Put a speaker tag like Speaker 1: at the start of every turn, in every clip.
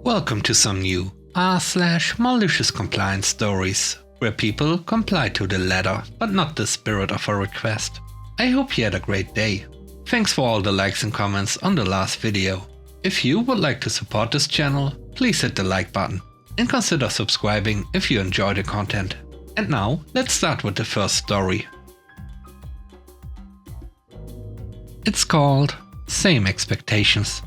Speaker 1: Welcome to some new r/malicious compliance stories, where people comply to the letter but not the spirit of a request. I hope you had a great day. Thanks for all the likes and comments on the last video. If you would like to support this channel, please hit the like button and consider subscribing if you enjoy the content. And now, let's start with the first story. It's called Same Expectations.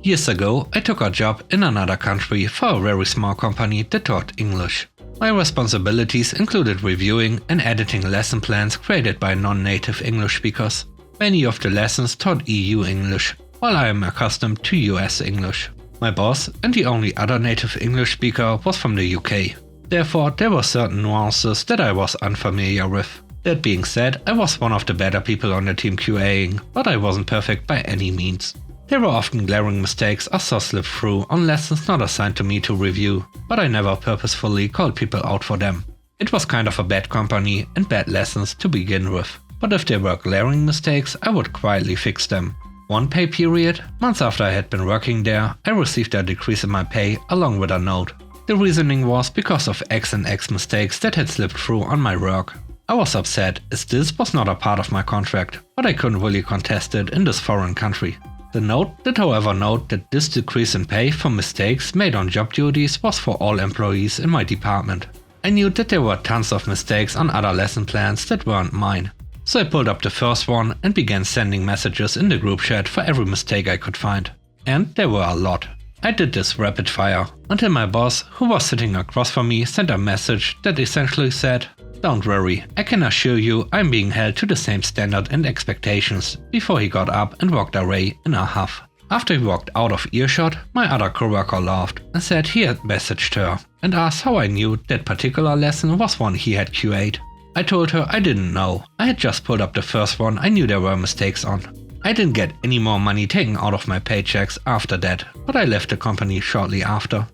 Speaker 1: Years ago, I took a job in another country for a very small company that taught English. My responsibilities included reviewing and editing lesson plans created by non-native English speakers. Many of the lessons taught EU English, while I am accustomed to US English. My boss and the only other native English speaker was from the UK. Therefore, there were certain nuances that I was unfamiliar with. That being said, I was one of the better people on the team QAing, but I wasn't perfect by any means. There were often glaring mistakes I saw slip through on lessons not assigned to me to review, but I never purposefully called people out for them. It was kind of a bad company and bad lessons to begin with, but if there were glaring mistakes, I would quietly fix them. One pay period, months after I had been working there, I received a decrease in my pay along with a note. The reasoning was because of X and X mistakes that had slipped through on my work. I was upset as this was not a part of my contract, but I couldn't really contest it in this foreign country. The note did however note that this decrease in pay for mistakes made on job duties was for all employees in my department. I knew that there were tons of mistakes on other lesson plans that weren't mine. So I pulled up the first one and began sending messages in the group chat for every mistake I could find. And there were a lot. I did this rapid fire until my boss, who was sitting across from me, sent a message that essentially said, "Don't worry, I can assure you I'm being held to the same standard and expectations," before he got up and walked away in a huff. After he walked out of earshot, my other coworker laughed and said he had messaged her and asked how I knew that particular lesson was one he had QA'd. I told her I didn't know, I had just pulled up the first one I knew there were mistakes on. I didn't get any more money taken out of my paychecks after that, but I left the company shortly after.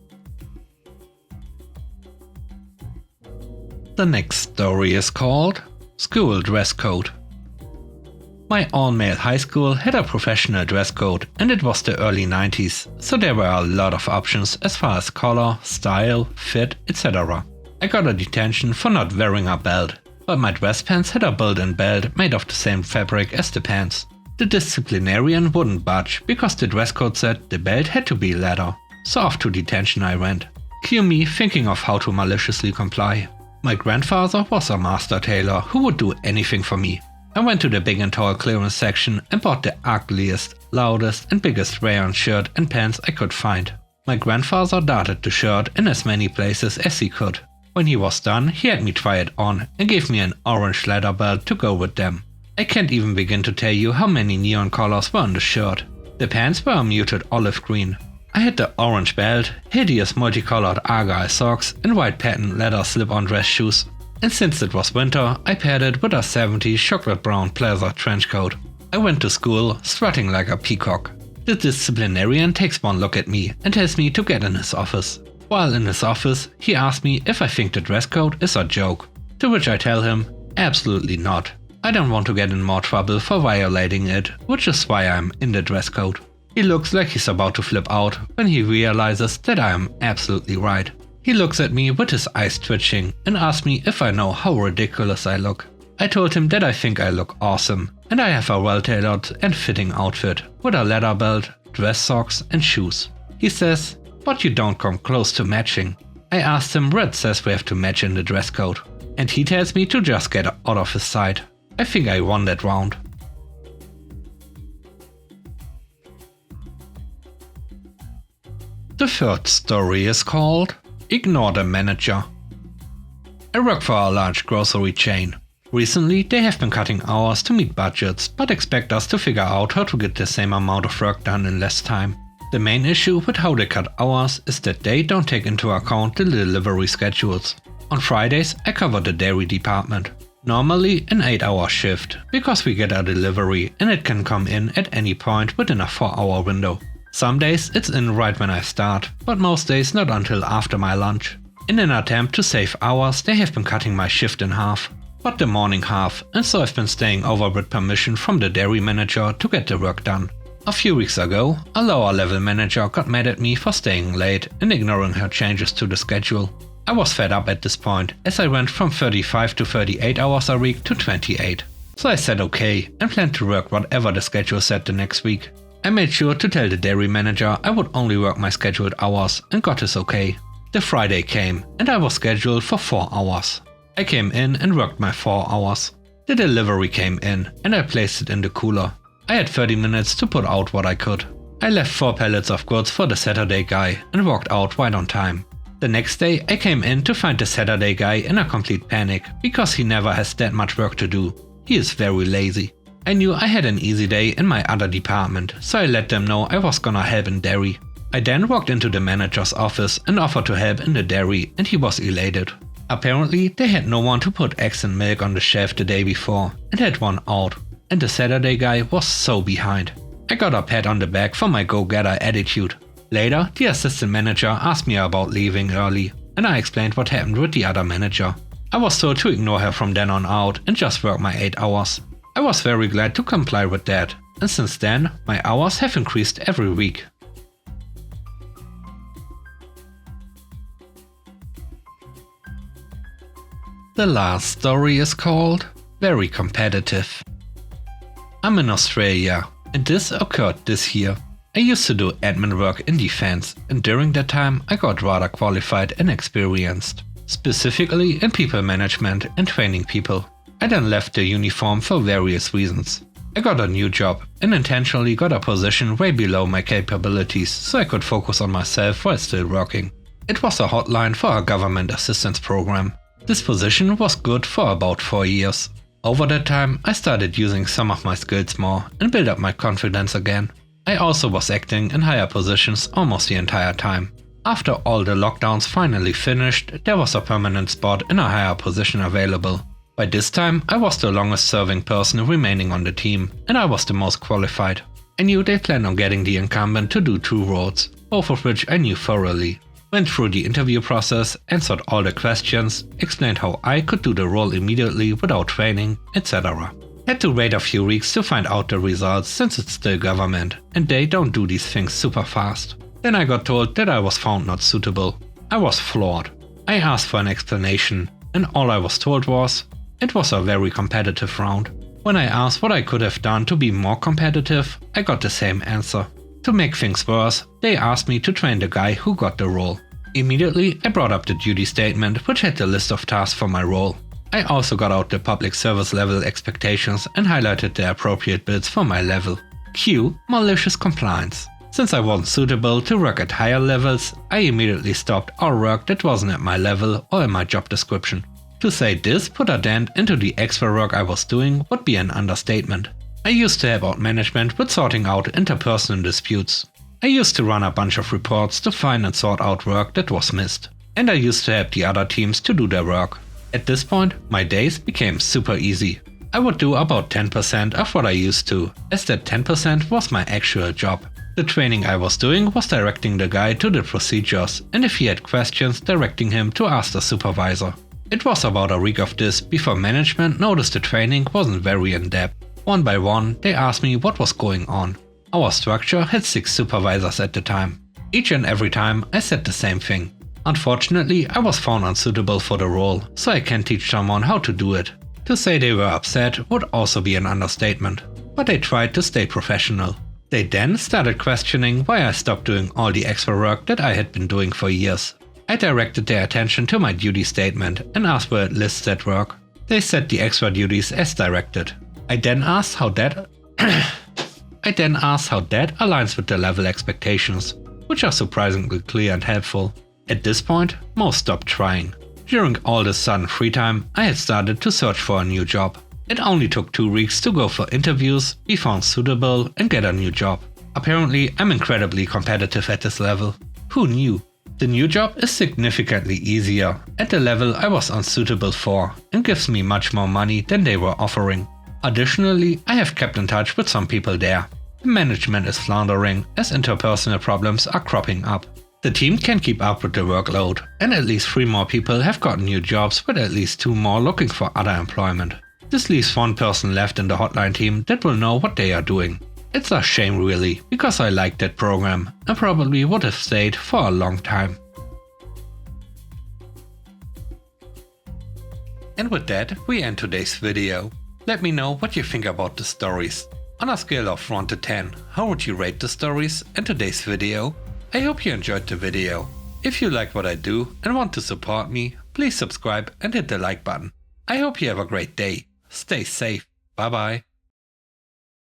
Speaker 1: The next story is called School Dress Code. My all-male high school had a professional dress code and it was the early 90s, so there were a lot of options as far as color, style, fit, etc. I got a detention for not wearing a belt, but my dress pants had a built-in belt made of the same fabric as the pants. The disciplinarian wouldn't budge because the dress code said the belt had to be leather, so off to detention I went. Cue me thinking of how to maliciously comply. My grandfather was a master tailor who would do anything for me. I went to the big and tall clearance section and bought the ugliest, loudest and biggest rayon shirt and pants I could find. My grandfather darted the shirt in as many places as he could. When he was done, he had me try it on and gave me an orange leather belt to go with them. I can't even begin to tell you how many neon colors were on the shirt. The pants were a muted olive green. I had the orange belt, hideous multicolored argyle socks and white patent leather slip-on dress shoes. And since it was winter, I paired it with a 70s chocolate brown pleather trench coat. I went to school strutting like a peacock. The disciplinarian takes one look at me and tells me to get in his office. While in his office, he asks me if I think the dress code is a joke. To which I tell him, absolutely not. I don't want to get in more trouble for violating it, which is why I'm in the dress code. He looks like he's about to flip out when he realizes that I am absolutely right. He looks at me with his eyes twitching and asks me if I know how ridiculous I look. I told him that I think I look awesome and I have a well-tailored and fitting outfit with a leather belt, dress socks and shoes. He says, "But you don't come close to matching." I asked him where it says we have to match in the dress code, and he tells me to just get out of his sight. I think I won that round. The third story is called Ignore the Manager. I work for a large grocery chain. Recently, they have been cutting hours to meet budgets, but expect us to figure out how to get the same amount of work done in less time. The main issue with how they cut hours is that they don't take into account the delivery schedules. On Fridays, I cover the dairy department. Normally an 8-hour shift, because we get a delivery and it can come in at any point within a 4-hour window. Some days it's in right when I start, but most days not until after my lunch. In an attempt to save hours, they have been cutting my shift in half, but the morning half, and so I've been staying over with permission from the dairy manager to get the work done. A few weeks ago, a lower level manager got mad at me for staying late and ignoring her changes to the schedule. I was fed up at this point, as I went from 35 to 38 hours a week to 28. So I said okay and planned to work whatever the schedule said the next week. I made sure to tell the dairy manager I would only work my scheduled hours and got his okay. The Friday came and I was scheduled for 4 hours. I came in and worked my 4 hours. The delivery came in and I placed it in the cooler. I had 30 minutes to put out what I could. I left 4 pallets of goods for the Saturday guy and walked out right on time. The next day I came in to find the Saturday guy in a complete panic because he never has that much work to do. He is very lazy. I knew I had an easy day in my other department, so I let them know I was gonna help in dairy. I then walked into the manager's office and offered to help in the dairy, and he was elated. Apparently they had no one to put eggs and milk on the shelf the day before and had one out. And the Saturday guy was so behind. I got a pat on the back for my go-getter attitude. Later, the assistant manager asked me about leaving early, and I explained what happened with the other manager. I was told to ignore her from then on out and just work my 8 hours. I was very glad to comply with that, and since then, my hours have increased every week. The last story is called Very Competitive. I'm in Australia, and this occurred this year. I used to do admin work in defense, and during that time I got rather qualified and experienced, specifically in people management and training people. I then left the uniform for various reasons. I got a new job and intentionally got a position way below my capabilities so I could focus on myself while still working. It was a hotline for a government assistance program. This position was good for about 4 years. Over that time, I started using some of my skills more and built up my confidence again. I also was acting in higher positions almost the entire time. After all the lockdowns finally finished, there was a permanent spot in a higher position available. By this time, I was the longest serving person remaining on the team, and I was the most qualified. I knew they planned on getting the incumbent to do 2 roles, both of which I knew thoroughly. Went through the interview process, answered all the questions, explained how I could do the role immediately without training, etc. Had to wait a few weeks to find out the results since it's still government, and they don't do these things super fast. Then I got told that I was found not suitable. I was floored. I asked for an explanation, and all I was told was, it was a very competitive round. When I asked what I could have done to be more competitive, I got the same answer. To make things worse, they asked me to train the guy who got the role. Immediately, I brought up the duty statement which had the list of tasks for my role. I also got out the public service level expectations and highlighted the appropriate bits for my level. Q. Malicious Compliance. Since I wasn't suitable to work at higher levels, I immediately stopped all work that wasn't at my level or in my job description. To say this put a dent into the extra work I was doing would be an understatement. I used to help out management with sorting out interpersonal disputes. I used to run a bunch of reports to find and sort out work that was missed. And I used to help the other teams to do their work. At this point, my days became super easy. I would do about 10% of what I used to, as that 10% was my actual job. The training I was doing was directing the guy to the procedures, and if he had questions, directing him to ask the supervisor. It was about a week of this before management noticed the training wasn't very in-depth. One by one, they asked me what was going on. Our structure had 6 supervisors at the time. Each and every time, I said the same thing. Unfortunately, I was found unsuitable for the role, so I can't teach someone how to do it. To say they were upset would also be an understatement, but they tried to stay professional. They then started questioning why I stopped doing all the extra work that I had been doing for years. I directed their attention to my duty statement and asked where it lists that work. They set the extra duties as directed. I then asked how that aligns with the level expectations, which are surprisingly clear and helpful. At this point, most stopped trying. During all this sudden free time, I had started to search for a new job. It only took 2 weeks to go for interviews, be found suitable, and get a new job. Apparently, I'm incredibly competitive at this level. Who knew? The new job is significantly easier, at the level I was unsuitable for, and gives me much more money than they were offering. Additionally, I have kept in touch with some people there. The management is floundering as interpersonal problems are cropping up. The team can't keep up with the workload, and at least 3 more people have gotten new jobs with at least 2 more looking for other employment. This leaves 1 person left in the hotline team that will know what they are doing. It's a shame really, because I liked that program and probably would have stayed for a long time. And with that, we end today's video. Let me know what you think about the stories. On a scale of 1 to 10, how would you rate the stories and today's video? I hope you enjoyed the video. If you like what I do and want to support me, please subscribe and hit the like button. I hope you have a great day. Stay safe. Bye bye.